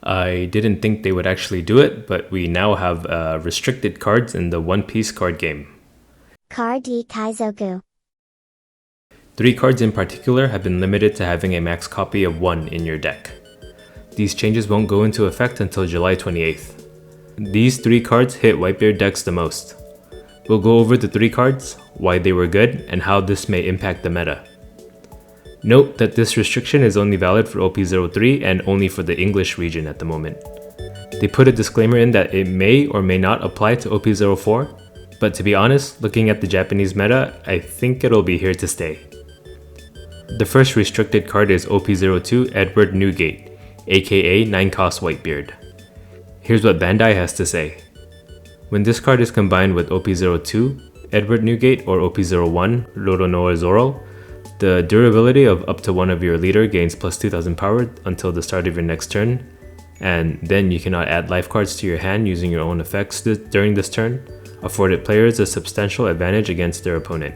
I didn't think they would actually do it, but we now have restricted cards in the One Piece card game. Card D Kaizoku. 3 cards in particular have been limited to having a max copy of 1 in your deck. These changes won't go into effect until July 28th. These 3 cards hit Whitebeard decks the most. We'll go over the 3 cards, why they were good, and how this may impact the meta. Note that this restriction is only valid for OP03 and only for the English region at the moment. They put a disclaimer in that it may or may not apply to OP04, but to be honest, looking at the Japanese meta, I think it'll be here to stay. The first restricted card is OP02 Edward Newgate, aka 9-cost Whitebeard. Here's what Bandai has to say. When this card is combined with OP02, Edward Newgate, or OP01, Roronoa Zoro, the durability of up to one of your leader gains plus 2000 power until the start of your next turn, and then you cannot add life cards to your hand using your own effects during this turn, afforded players a substantial advantage against their opponent.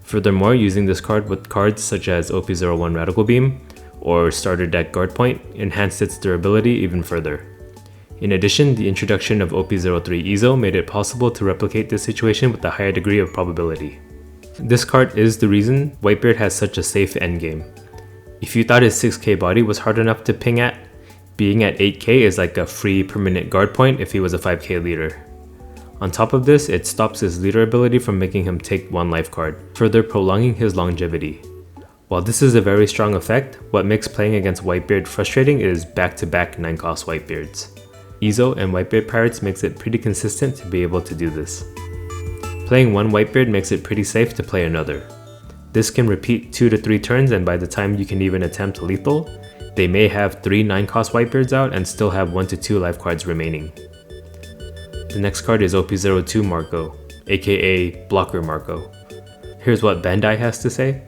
Furthermore, using this card with cards such as OP01 Radical Beam or Starter Deck Guard Point enhanced its durability even further. In addition, the introduction of OP03 Izo made it possible to replicate this situation with a higher degree of probability. This card is the reason Whitebeard has such a safe endgame. If you thought his 6k body was hard enough to ping at, being at 8k is like a free permanent guard point if he was a 5k leader. On top of this, it stops his leader ability from making him take 1 life card, further prolonging his longevity. While this is a very strong effect, what makes playing against Whitebeard frustrating is back-to-back 9-cost Whitebeards. Izo and Whitebeard Pirates makes it pretty consistent to be able to do this. Playing one Whitebeard makes it pretty safe to play another. This can repeat 2 to 3 turns, and by the time you can even attempt lethal, they may have 3 9-cost Whitebeards out and still have 1 to 2 life cards remaining. The next card is OP02 Marco, aka Blocker Marco. Here's what Bandai has to say.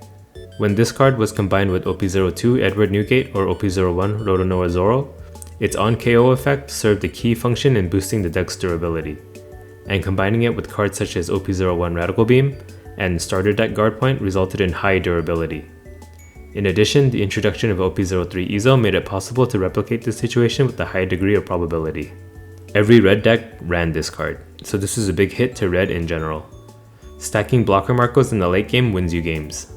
When this card was combined with OP02 Edward Newgate or OP01 Roronoa Zoro, its on-KO effect served a key function in boosting the deck's durability, and combining it with cards such as OP01 Radical Beam and Starter Deck Guard Point resulted in high durability. In addition, the introduction of OP03 Izo made it possible to replicate this situation with a high degree of probability. Every red deck ran this card, so this is a big hit to red in general. Stacking Blocker Marcos in the late game wins you games.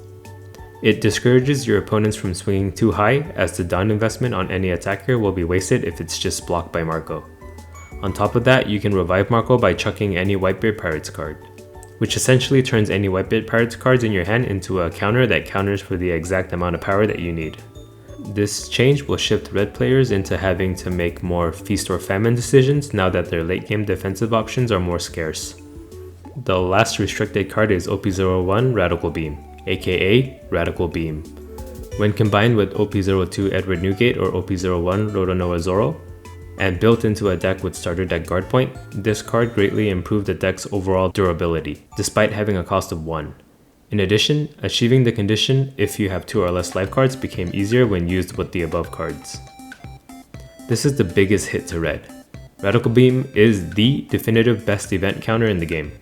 It discourages your opponents from swinging too high, as the Dawn investment on any attacker will be wasted if it's just blocked by Marco. On top of that, you can revive Marco by chucking any Whitebeard Pirates card, which essentially turns any Whitebeard Pirates cards in your hand into a counter that counters for the exact amount of power that you need. This change will shift red players into having to make more feast or famine decisions now that their late game defensive options are more scarce. The last restricted card is OP01 Radical Beam, aka Radical Beam. When combined with OP02 Edward Newgate or OP01 Roronoa Zoro, and built into a deck with Starter Deck Guard Point, this card greatly improved the deck's overall durability, despite having a cost of 1. In addition, achieving the condition if you have 2 or less life cards became easier when used with the above cards. This is the biggest hit to red. Radical Beam is the definitive best event counter in the game.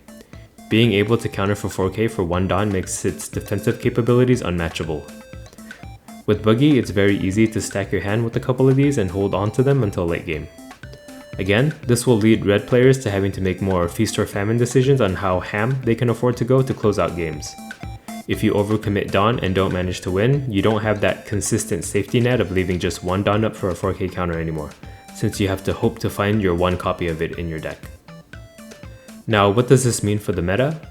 Being able to counter for 4k for 1 Dawn makes its defensive capabilities unmatchable. With Buggy, it's very easy to stack your hand with a couple of these and hold on to them until late game. Again, this will lead red players to having to make more feast or famine decisions on how ham they can afford to go to close out games. If you overcommit Dawn and don't manage to win, you don't have that consistent safety net of leaving just 1 Dawn up for a 4k counter anymore, since you have to hope to find your 1 copy of it in your deck. Now, what does this mean for the meta?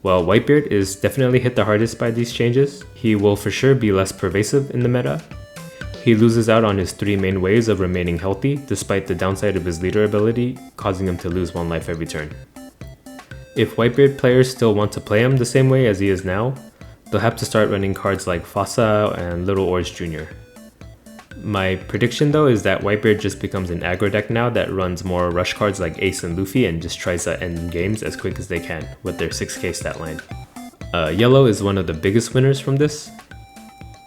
Well, Whitebeard is definitely hit the hardest by these changes. He will for sure be less pervasive in the meta. He loses out on his 3 main ways of remaining healthy, despite the downside of his leader ability, causing him to lose 1 life every turn. If Whitebeard players still want to play him the same way as he is now, they'll have to start running cards like Fasa and Little Oars Jr. My prediction though is that Whitebeard just becomes an aggro deck now that runs more rush cards like Ace and Luffy and just tries to end games as quick as they can with their 6k stat line. Yellow is one of the biggest winners from this.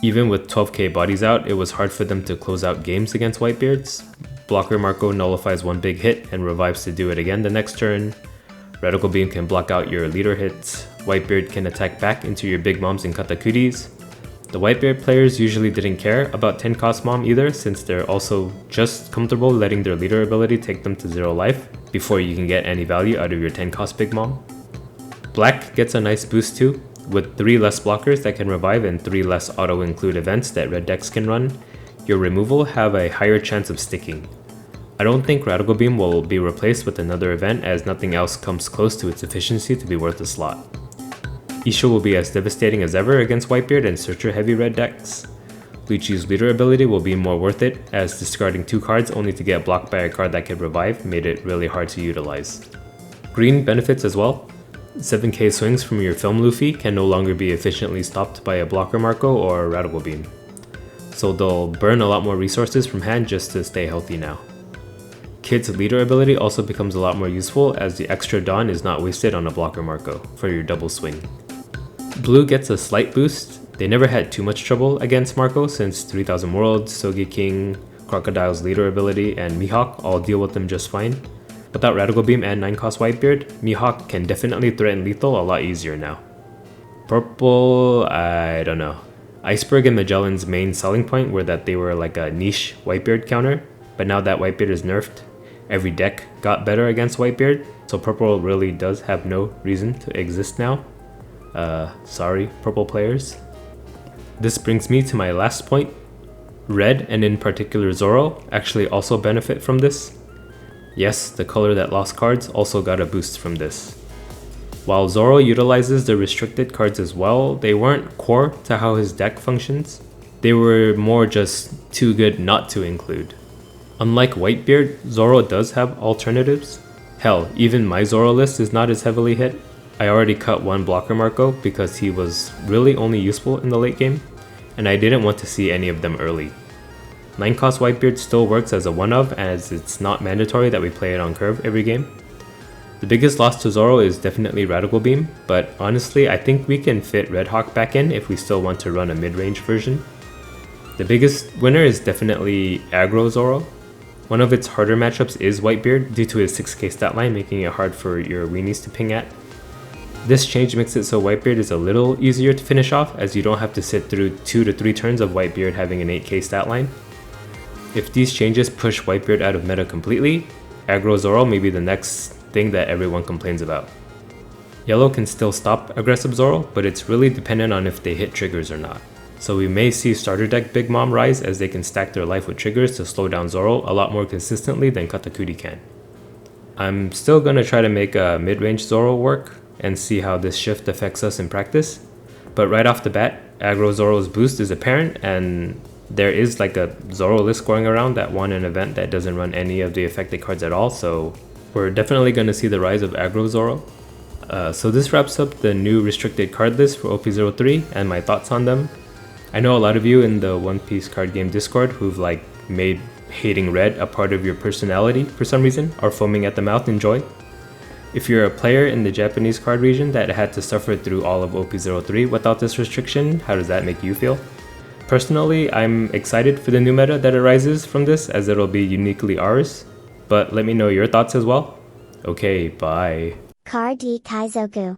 Even with 12k bodies out, it was hard for them to close out games against Whitebeards. Blocker Marco nullifies 1 big hit and revives to do it again the next turn. Radical Beam can block out your leader hits. Whitebeard can attack back into your big moms and katakuris. The Whitebeard players usually didn't care about 10 cost mom either, since they're also just comfortable letting their leader ability take them to 0 life before you can get any value out of your 10 cost big mom. Black gets a nice boost too, with 3 less blockers that can revive and 3 less auto-include events that red decks can run. Your removal have a higher chance of sticking. I don't think Radical Beam will be replaced with another event, as nothing else comes close to its efficiency to be worth a slot. Isha will be as devastating as ever against Whitebeard and Searcher heavy red decks. Lychee's leader ability will be more worth it, as discarding 2 cards only to get blocked by a card that could revive made it really hard to utilize. Green benefits as well. 7k swings from your Film Luffy can no longer be efficiently stopped by a blocker Marco or a Radical Beam, so they'll burn a lot more resources from hand just to stay healthy now. Kid's leader ability also becomes a lot more useful, as the extra Dawn is not wasted on a blocker Marco for your double swing. Blue gets a slight boost. They never had too much trouble against Marco, since 3000 Worlds, Sogeking, Crocodile's leader ability, and Mihawk all deal with them just fine. Without Radical Beam and 9 cost Whitebeard, Mihawk can definitely threaten lethal a lot easier now. Purple, I don't know. Iceberg and Magellan's main selling point were that they were like a niche Whitebeard counter, but now that Whitebeard is nerfed, every deck got better against Whitebeard, so purple really does have no reason to exist now. Sorry, purple players. This brings me to my last point. Red, and in particular Zoro, actually also benefit from this. Yes, the color that lost cards also got a boost from this. While Zoro utilizes the restricted cards as well, they weren't core to how his deck functions. They were more just too good not to include. Unlike Whitebeard, Zoro does have alternatives. Hell, even my Zoro list is not as heavily hit. I already cut 1 blocker Marco because he was really only useful in the late game, and I didn't want to see any of them early. 9 cost Whitebeard still works as a one-of, as it's not mandatory that we play it on curve every game. The biggest loss to Zoro is definitely Radical Beam, but honestly I think we can fit Red Hawk back in if we still want to run a mid-range version. The biggest winner is definitely aggro Zoro. One of its harder matchups is Whitebeard due to his 6k stat line, making it hard for your weenies to ping at. This change makes it so Whitebeard is a little easier to finish off, as you don't have to sit through 2 to 3 turns of Whitebeard having an 8k stat line. If these changes push Whitebeard out of meta completely, aggro Zoro may be the next thing that everyone complains about. Yellow can still stop aggressive Zoro, but it's really dependent on if they hit triggers or not. So we may see starter deck Big Mom rise, as they can stack their life with triggers to slow down Zoro a lot more consistently than Katakuri can. I'm still gonna try to make a mid-range Zoro work and see how this shift affects us in practice, but right off the bat, aggro Zoro's boost is apparent, and there is like a Zoro list going around that won an event that doesn't run any of the affected cards at all, so we're definitely going to see the rise of aggro Zoro. So this wraps up the new restricted card list for OP03 and my thoughts on them. I know a lot of you in the One Piece card game Discord who've like made hating red a part of your personality for some reason are foaming at the mouth in joy. If you're a player in the Japanese card region that had to suffer through all of OP03 without this restriction, how does that make you feel? Personally, I'm excited for the new meta that arises from this, as it'll be uniquely ours, but let me know your thoughts as well. Okay, bye. Card Kaizoku.